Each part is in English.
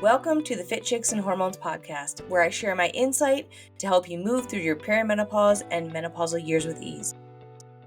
Welcome to the Fit Chicks and Hormones podcast, where I share my insight to help you move through your perimenopause and menopausal years with ease.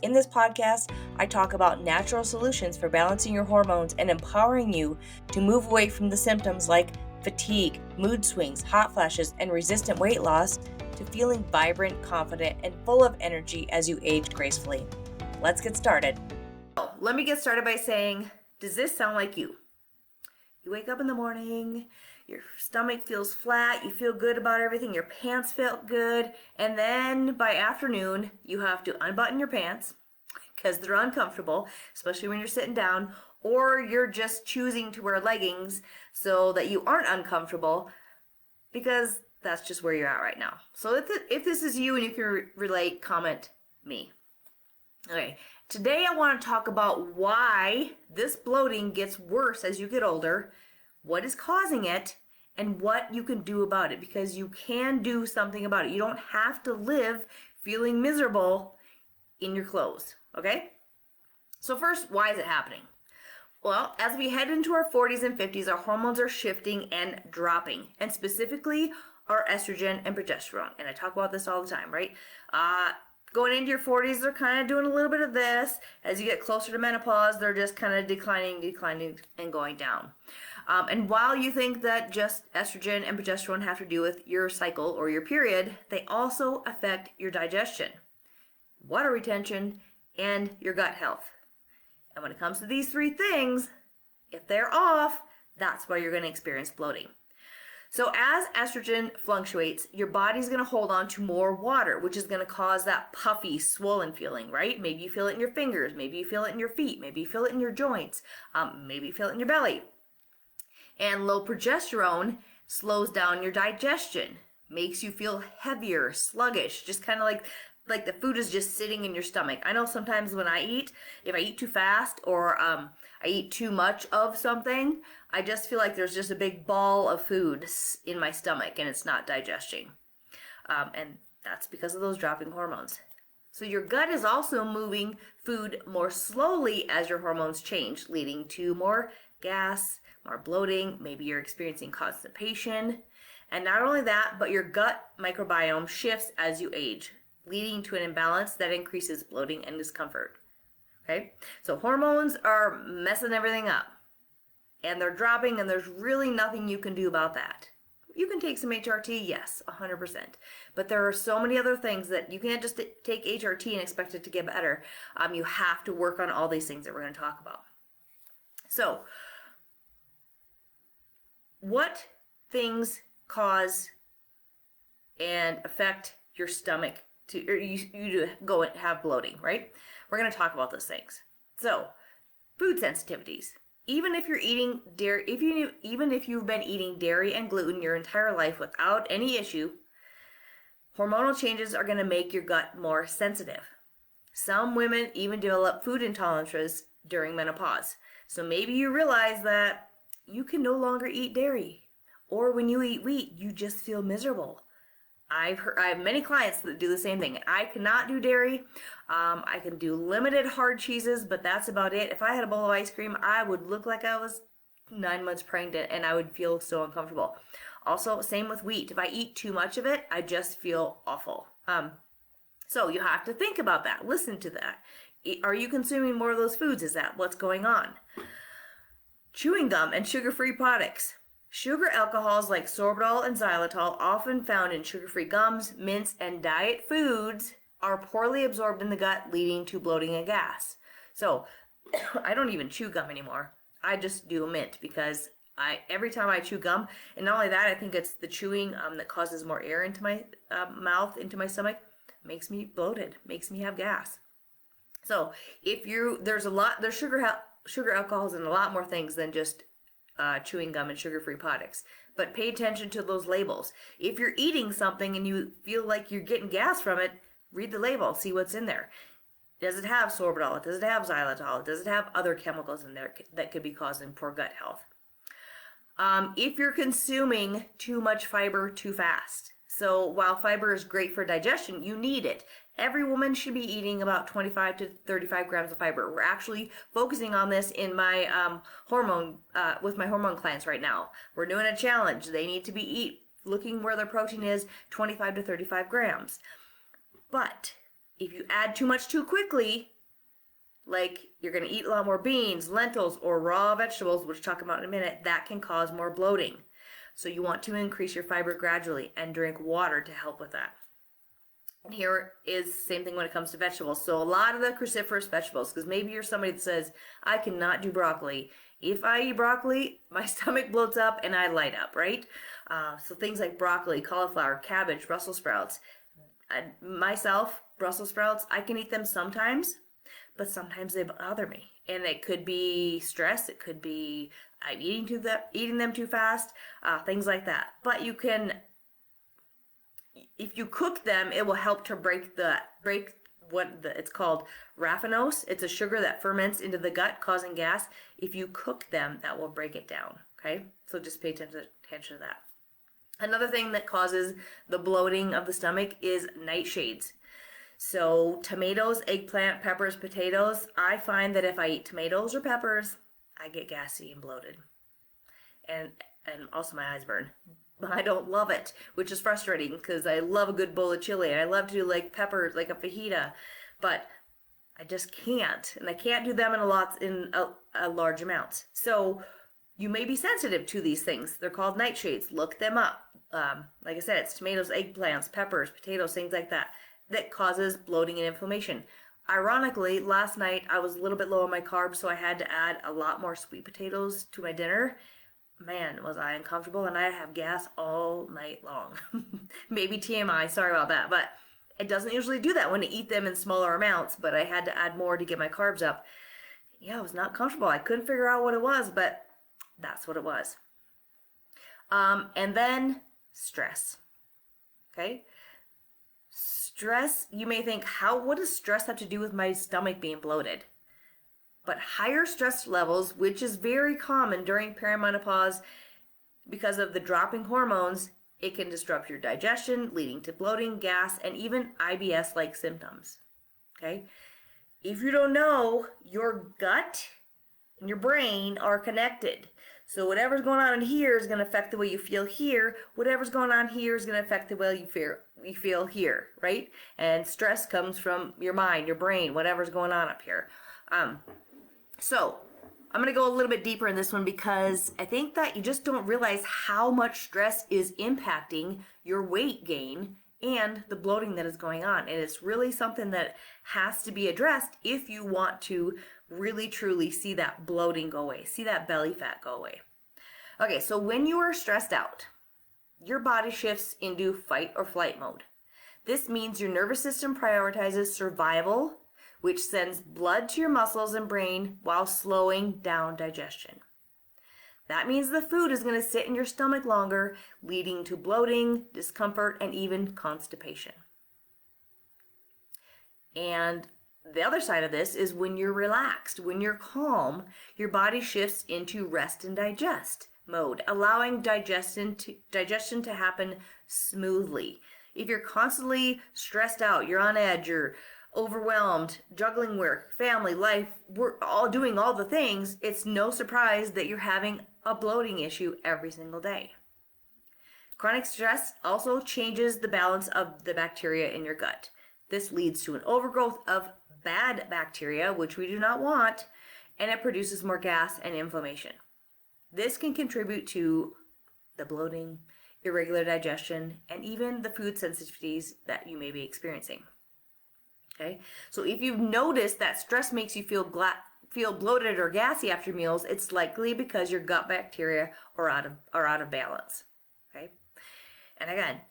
In this podcast, I talk about natural solutions for balancing your hormones and empowering you to move away from the symptoms like fatigue, mood swings, hot flashes, and resistant weight loss to feeling vibrant, confident, and full of energy as you age gracefully. Let's get started. Let me get started by saying, does this sound like you? You wake up in the morning, your stomach feels flat, you feel good about everything, your pants felt good, and then by afternoon, you have to unbutton your pants because they're uncomfortable, especially when you're sitting down, or you're just choosing to wear leggings so that you aren't uncomfortable because that's just where you're at right now. So if this is you and you can relate, comment me. Okay, today I want to talk about why this bloating gets worse as you get older, what is causing it, and what you can do about it, because you can do something about it. You don't have to live feeling miserable in your clothes, okay? So first, why is it happening? Well, as we head into our 40s and 50s, our hormones are shifting and dropping, and specifically our estrogen and progesterone. And I talk about this all the time, right? Going into your 40s, they're kind of doing a little bit of this. As you get closer to menopause, they're just kind of declining, and going down. And while you think that just estrogen and progesterone have to do with your cycle or your period, they also affect your digestion, water retention, and your gut health. And when it comes to these three things, if they're off, that's why you're going to experience bloating. So as estrogen fluctuates, your body's going to hold on to more water, which is going to cause that puffy, swollen feeling, right? Maybe you feel it in your fingers, maybe you feel it in your feet, maybe you feel it in your joints, maybe you feel it in your belly. And low progesterone slows down your digestion, makes you feel heavier, sluggish, just kind of like the food is just sitting in your stomach. I know sometimes when I eat, if I eat too fast or I eat too much of something, I just feel like there's just a big ball of food in my stomach and it's not digesting. And that's because of those dropping hormones. So your gut is also moving food more slowly as your hormones change, leading to more gas, more bloating, maybe you're experiencing constipation. And not only that, but your gut microbiome shifts as you age, leading to an imbalance that increases bloating and discomfort. Okay? So hormones are messing everything up. And they're dropping, and there's really nothing you can do about that. You can take some HRT, yes, 100%. But there are so many other things that you can't just take HRT and expect it to get better. You have to work on all these things that we're going to talk about. So, what things cause and affect your stomach or you to go and have bloating, right? We're going to talk about those things. So, food sensitivities. Even if you're eating dairy, even if you've been eating dairy and gluten your entire life without any issue, hormonal changes are going to make your gut more sensitive. Some women even develop food intolerances during menopause. So maybe you realize that you can no longer eat dairy, or when you eat wheat, you just feel miserable. I have many clients that do the same thing. I cannot do dairy. I can do limited hard cheeses, but that's about it. If I had a bowl of ice cream, I would look like I was 9 months pregnant, and I would feel so uncomfortable. Also, same with wheat. If I eat too much of it, I just feel awful. So you have to think about that. Listen to that. Are you consuming more of those foods? Is that what's going on? Chewing gum and sugar-free products. Sugar alcohols like sorbitol and xylitol, often found in sugar-free gums, mints, and diet foods, are poorly absorbed in the gut, leading to bloating and gas. So, I don't even chew gum anymore. I just do a mint because every time I chew gum, and not only that, I think it's the chewing that causes more air into my mouth, into my stomach, makes me bloated, makes me have gas. So, there's sugar alcohols and a lot more things than just chewing gum and sugar-free products. But pay attention to those labels. If you're eating something and you feel like you're getting gas from it, read the label, see what's in there. Does it have sorbitol? Does it have xylitol? Does it have other chemicals in there that could be causing poor gut health? If you're consuming too much fiber too fast. So while fiber is great for digestion, you need it. Every woman should be eating about 25 to 35 grams of fiber. We're actually focusing on this in my with my hormone clients right now. We're doing a challenge. They need to be looking where their protein is, 25 to 35 grams. But if you add too much too quickly, like you're going to eat a lot more beans, lentils, or raw vegetables, which we'll talk about in a minute, that can cause more bloating. So you want to increase your fiber gradually and drink water to help with that. And here is the same thing when it comes to vegetables. So a lot of the cruciferous vegetables, because maybe you're somebody that says, I cannot do broccoli. If I eat broccoli, my stomach bloats up and I light up, right? So things like broccoli, cauliflower, cabbage, Brussels sprouts. Myself, Brussels sprouts, I can eat them sometimes, but sometimes they bother me. And it could be stress. It could be I'm eating them too fast, things like that. But you can, if you cook them, it will help to break it's called raffinose. It's a sugar that ferments into the gut, causing gas. If you cook them, that will break it down. Okay, so just pay attention to that. Another thing that causes the bloating of the stomach is nightshades. So tomatoes, eggplant, peppers, potatoes. I find that if I eat tomatoes or peppers, I get gassy and bloated, and also my eyes burn. I don't love it, which is frustrating because I love a good bowl of chili and I love to do like peppers, like a fajita, but I just can't, and I can't do them in a large amounts. So you may be sensitive to these things. They're called nightshades. Look them up. Like I said, it's tomatoes, eggplants, peppers, potatoes, things like that causes bloating and inflammation. Ironically, last night I was a little bit low on my carbs, so I had to add a lot more sweet potatoes to my dinner. Man, was I uncomfortable, and I have gas all night long. Maybe TMI, sorry about that, but it doesn't usually do that when I eat them in smaller amounts, but I had to add more to get my carbs up. Yeah, I was not comfortable. I couldn't figure out what it was, but that's what it was. And then stress. Okay? Stress, you may think, what does stress have to do with my stomach being bloated? But higher stress levels, which is very common during perimenopause because of the dropping hormones, it can disrupt your digestion, leading to bloating, gas, and even IBS-like symptoms. Okay? If you don't know, your gut and your brain are connected. So whatever's going on in here is going to affect the way you feel here. Whatever's going on here is going to affect the way you feel here, right? And stress comes from your mind, your brain, whatever's going on up here. So I'm going to go a little bit deeper in this one because I think that you just don't realize how much stress is impacting your weight gain and the bloating that is going on. And it's really something that has to be addressed if you want to really truly see that bloating go away, see that belly fat go away. Okay, so when you are stressed out, your body shifts into fight or flight mode. This means your nervous system prioritizes survival, which sends blood to your muscles and brain while slowing down digestion. That means the food is going to sit in your stomach longer, leading to bloating, discomfort, and even constipation. And the other side of this is when you're relaxed, when you're calm, your body shifts into rest and digest mode, allowing digestion to happen smoothly. If you're constantly stressed out, you're on edge, you're overwhelmed, juggling work, family, life, we're all doing all the things, it's no surprise that you're having a bloating issue every single day. Chronic stress also changes the balance of the bacteria in your gut. This leads to an overgrowth of bad bacteria, which we do not want, and it produces more gas and inflammation. This can contribute to the bloating, irregular digestion, and even the food sensitivities that you may be experiencing. Okay, so if you've noticed that stress makes you feel bloated or gassy after meals, it's likely because your gut bacteria are out of balance. Okay, and again,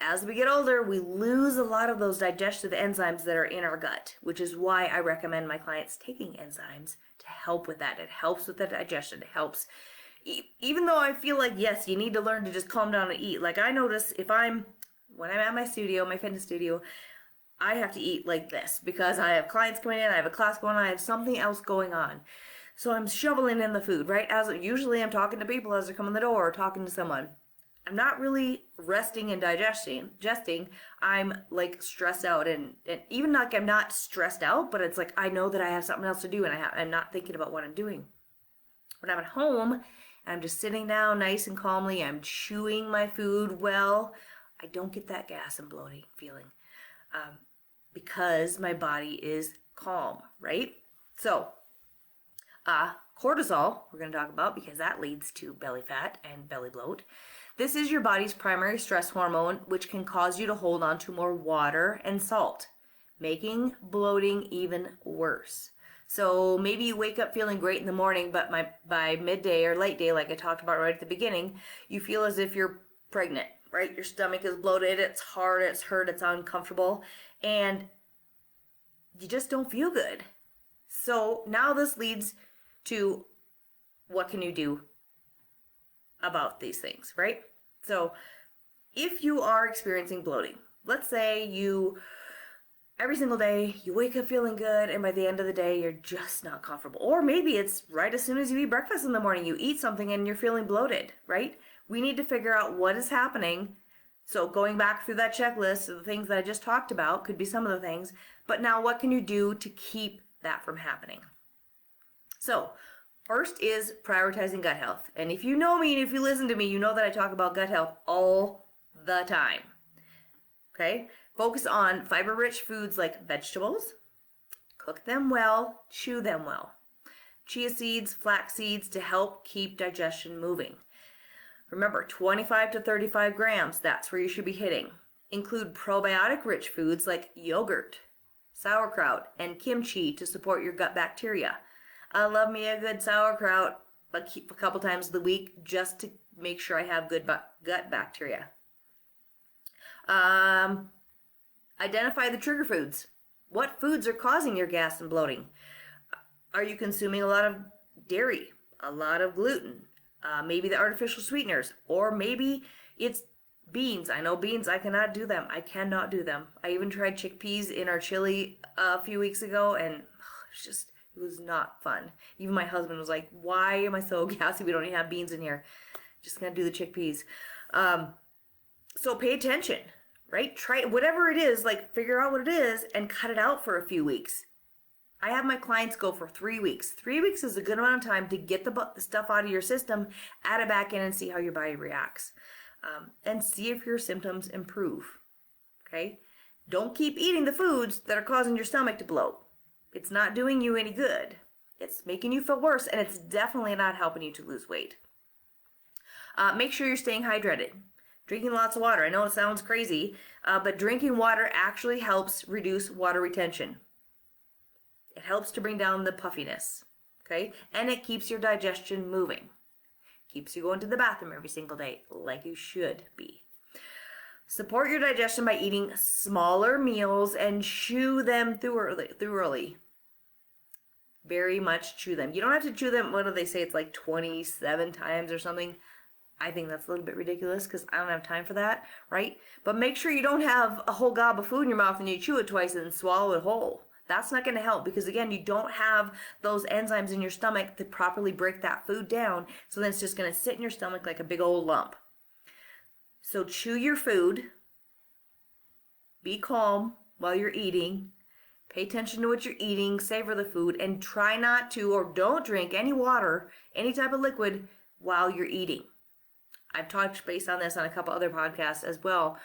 as we get older, we lose a lot of those digestive enzymes that are in our gut, which is why I recommend my clients taking enzymes to help with that. It helps with the digestion. It helps, even though I feel like, yes, you need to learn to just calm down and eat. Like I notice when I'm at my studio, my fitness studio, I have to eat like this because I have clients coming in, I have a class going on, I have something else going on. So I'm shoveling in the food, right? Usually I'm talking to people as they're coming in the door or talking to someone. I'm not really resting and digesting. I'm like stressed out and even like I'm not stressed out, but it's like I know that I have something else to do and I'm not thinking about what I'm doing. When I'm at home and I'm just sitting down nice and calmly, I'm chewing my food well, I don't get that gas and bloating feeling because my body is calm, right? So cortisol, we're going to talk about because that leads to belly fat and belly bloat. This is your body's primary stress hormone, which can cause you to hold on to more water and salt, making bloating even worse. So maybe you wake up feeling great in the morning, but by midday or late day, like I talked about right at the beginning, you feel as if you're pregnant, right? Your stomach is bloated, it's hard, it's hurt, it's uncomfortable, and you just don't feel good. So now this leads to what can you do about these things, right? So if you are experiencing bloating, let's say every single day you wake up feeling good and by the end of the day you're just not comfortable. Or maybe it's right as soon as you eat breakfast in the morning, you eat something and you're feeling bloated, right? We need to figure out what is happening. So going back through that checklist of the things that I just talked about could be some of the things, but now what can you do to keep that from happening? So first is prioritizing gut health. And if you know me and if you listen to me, you know that I talk about gut health all the time. Okay? Focus on fiber-rich foods like vegetables. Cook them well, chew them well. Chia seeds, flax seeds to help keep digestion moving. Remember, 25 to 35 grams, that's where you should be hitting. Include probiotic-rich foods like yogurt, sauerkraut, and kimchi to support your gut bacteria. I love me a good sauerkraut, but keep a couple times of the week just to make sure I have good gut bacteria. Identify the trigger foods. What foods are causing your gas and bloating? Are you consuming a lot of dairy, a lot of gluten, maybe the artificial sweeteners, or maybe it's beans. I know beans, I cannot do them. I cannot do them. I even tried chickpeas in our chili a few weeks ago, and it was not fun. Even my husband was like, why am I so gassy? We don't even have beans in here. Just gonna do the chickpeas. So pay attention, right? Try whatever it is, like figure out what it is and cut it out for a few weeks. I have my clients go for 3 weeks. 3 weeks is a good amount of time to get the stuff out of your system, add it back in and see how your body reacts. And see if your symptoms improve, okay? Don't keep eating the foods that are causing your stomach to bloat. It's not doing you any good. It's making you feel worse, and it's definitely not helping you to lose weight. Make sure you're staying hydrated. Drinking lots of water. I know it sounds crazy, but drinking water actually helps reduce water retention. It helps to bring down the puffiness, okay? And it keeps your digestion moving. Keeps you going to the bathroom every single day, like you should be. Support your digestion by eating smaller meals and chew them through early. Very much chew them. You don't have to chew them, what do they say, it's like 27 times or something. I think that's a little bit ridiculous because I don't have time for that, right? But make sure you don't have a whole gob of food in your mouth and you chew it twice and swallow it whole. That's not going to help because, again, you don't have those enzymes in your stomach to properly break that food down. So then it's just going to sit in your stomach like a big old lump. So chew your food. Be calm while you're eating. Pay attention to what you're eating. Savor the food. And try not to or don't drink any water, any type of liquid while you're eating. I've touched base on this on a couple other podcasts as well.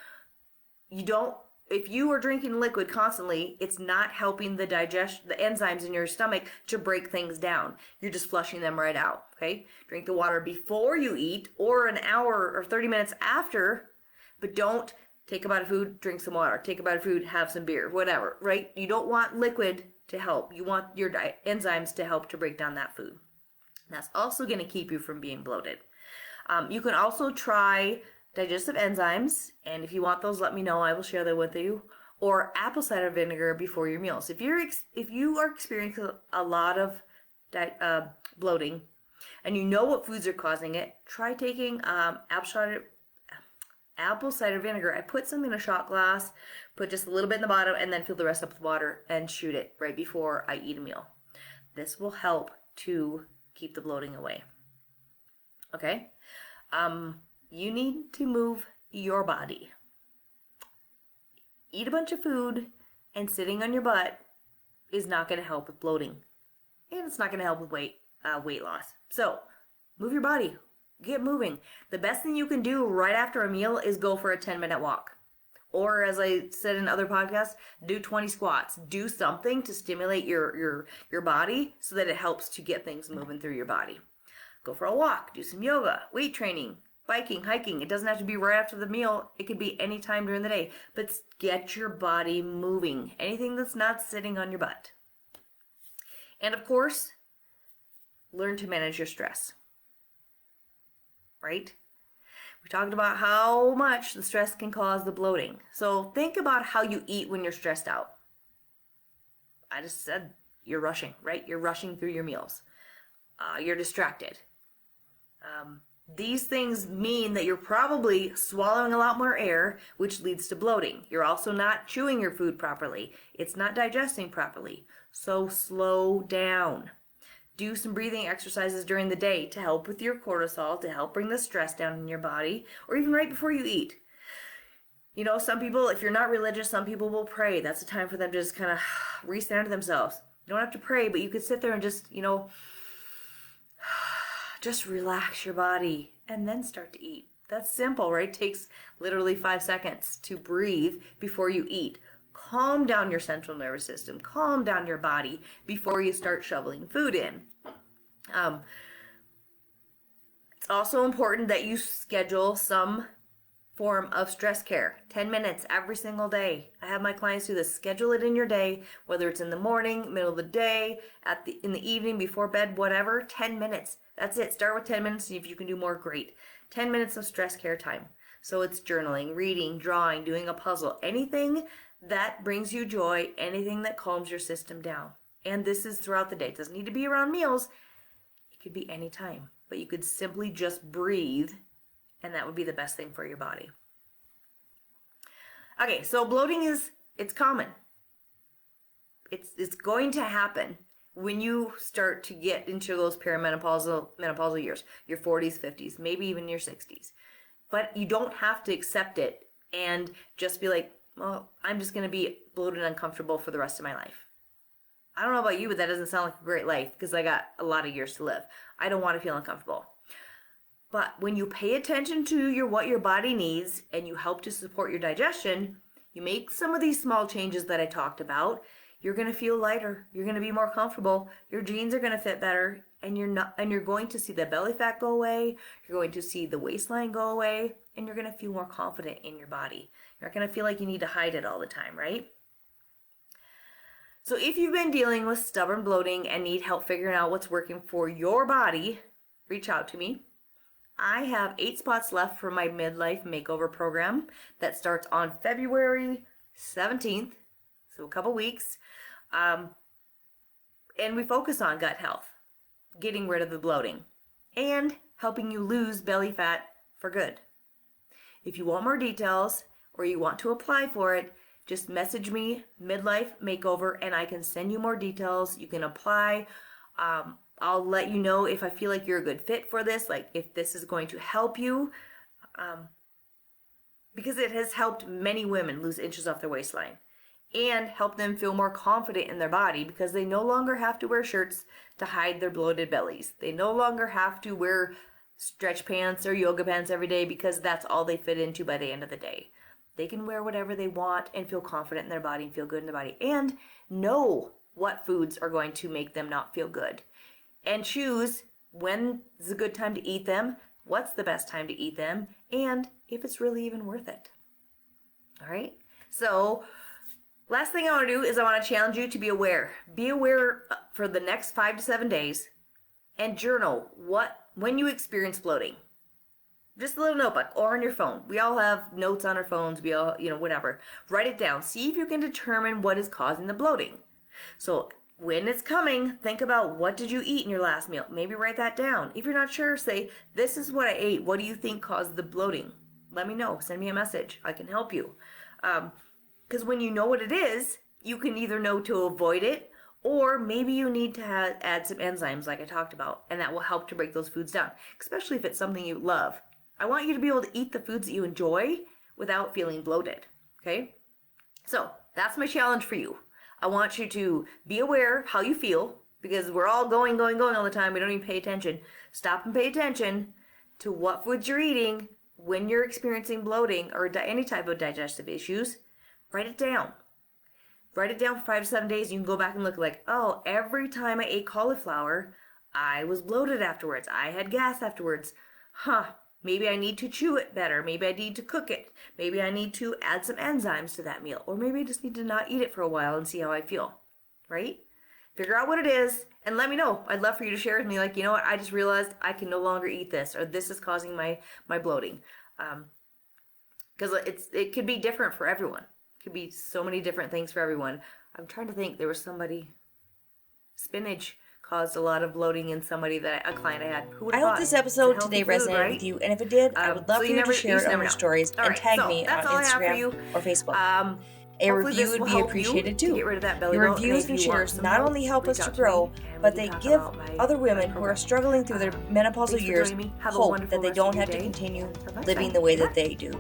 If you are drinking liquid constantly, it's not helping the enzymes in your stomach to break things down. You're just flushing them right out, okay? Drink the water before you eat or an hour or 30 minutes after, but don't take a bite of food, drink some water. Take a bite of food, have some beer, whatever, right? You don't want liquid to help. You want your enzymes to help to break down that food. That's also going to keep you from being bloated. You can also try digestive enzymes, and if you want those, let me know. I will share them with you. Or apple cider vinegar before your meals. If you are experiencing a lot of bloating, and you know what foods are causing it, try taking apple cider vinegar. I put some in a shot glass, put just a little bit in the bottom, and then fill the rest up with water and shoot it right before I eat a meal. This will help to keep the bloating away. Okay? You need to move your body. Eat a bunch of food and sitting on your butt is not going to help with bloating. And it's not going to help with weight loss. So, move your body. Get moving. The best thing you can do right after a meal is go for a 10-minute walk. Or, as I said in other podcasts, do 20 squats. Do something to stimulate your body so that it helps to get things moving through your body. Go for a walk. Do some yoga, weight training, biking, hiking. It doesn't have to be right after the meal. It could be any time during the day. But get your body moving. Anything that's not sitting on your butt. And of course, learn to manage your stress. Right? We talked about how much the stress can cause the bloating. So think about how you eat when you're stressed out. I just said you're rushing, right? You're rushing through your meals. You're distracted. These things mean that you're probably swallowing a lot more air, which leads to bloating. You're also not chewing your food properly. It's not digesting properly. So slow down. Do some breathing exercises during the day to help with your cortisol, to help bring the stress down in your body, or even right before you eat. You know, some people, if you're not religious, some people will pray. That's a time for them to just kind of recenter themselves. You don't have to pray, but you could sit there and just, just relax your body and then start to eat. That's simple, right? It takes literally 5 seconds to breathe before you eat. Calm down your central nervous system. Calm down your body before you start shoveling food in. It's also important that you schedule some form of stress care. 10 minutes every single day. I have my clients do this. Schedule it in your day, whether it's in the morning, middle of the day, in the evening, before bed, whatever. 10 minutes. That's it. Start with 10 minutes. See if you can do more. Great. 10 minutes of stress care time. So it's journaling, reading, drawing, doing a puzzle, anything that brings you joy, anything that calms your system down. And this is throughout the day. It doesn't need to be around meals. It could be any time. But you could simply just breathe, and that would be the best thing for your body. Okay, so bloating it's common. It's going to happen when you start to get into those menopausal years, your 40s, 50s, maybe even your 60s. But you don't have to accept it and just be like, well, I'm just going to be bloated and uncomfortable for the rest of my life. I don't know about you, but that doesn't sound like a great life because I got a lot of years to live. I don't want to feel uncomfortable. But when you pay attention to what your body needs and you help to support your digestion, you make some of these small changes that I talked about, you're going to feel lighter. You're going to be more comfortable. Your jeans are going to fit better, and you're going to see the belly fat go away. You're going to see the waistline go away, and you're going to feel more confident in your body. You're not going to feel like you need to hide it all the time, right? So if you've been dealing with stubborn bloating and need help figuring out what's working for your body, reach out to me. I have 8 spots left for my midlife makeover program that starts on February 17th, so a couple weeks. And we focus on gut health, getting rid of the bloating, and helping you lose belly fat for good. If you want more details or you want to apply for it, just message me, Midlife Makeover, and I can send you more details. You can apply. I'll let you know if I feel like you're a good fit for this, like if this is going to help you, because it has helped many women lose inches off their waistline and help them feel more confident in their body because they no longer have to wear shirts to hide their bloated bellies. They no longer have to wear stretch pants or yoga pants every day because that's all they fit into by the end of the day. They can wear whatever they want and feel confident in their body and feel good in their body and know what foods are going to make them not feel good. And choose when is a good time to eat them, what's the best time to eat them, and if it's really even worth it. All right? So, last thing I want to do is I want to challenge you to be aware. Be aware for the next 5 to 7 days and journal when you experience bloating. Just a little notebook or on your phone. We all have notes on our phones. We all, whatever. Write it down. See if you can determine what is causing the bloating. So, when it's coming, think about what did you eat in your last meal. Maybe write that down. If you're not sure, say, this is what I ate. What do you think caused the bloating? Let me know. Send me a message. I can help you. Because when you know what it is, you can either know to avoid it, or maybe you need to add some enzymes like I talked about, and that will help to break those foods down, especially if it's something you love. I want you to be able to eat the foods that you enjoy without feeling bloated, okay? So that's my challenge for you. I want you to be aware of how you feel, because we're all going all the time. We don't even pay attention. Stop and pay attention to what foods you're eating when you're experiencing bloating or any type of digestive issues. Write it down. Write it down for 5 to 7 days. You can go back and look like, oh, every time I ate cauliflower, I was bloated afterwards. I had gas afterwards. Maybe I need to chew it better. Maybe I need to cook it. Maybe I need to add some enzymes to that meal. Or maybe I just need to not eat it for a while and see how I feel, right? Figure out what it is and let me know. I'd love for you to share with me, like, you know what, I just realized I can no longer eat this, or this is causing my bloating. Because it could be different for everyone. It could be so many different things for everyone. I'm trying to think. There was somebody, spinach caused a lot of bloating in a client I had. Who would have I hope thought? this episode today Healthy food, resonated right? with you, and if it did, I would love for you to share it on your stories All and right, tag so me on that's all I have for Instagram you. or Facebook. Hopefully A review this would will be help appreciated you too. to get rid of that belly Your bump, reviews if and you want shares some not help, only help us reach to out grow, me, and but we they can talk give about my other women who program. are struggling through their menopausal Thanks for years joining me. Have a hope wonderful that they rest of don't your have to day, continue and until next living time, the way that goodbye. they do.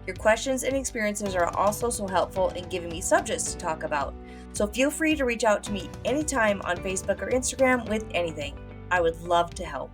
Your questions and experiences are also so helpful in giving me subjects to talk about. So feel free to reach out to me anytime on Facebook or Instagram with anything. I would love to help.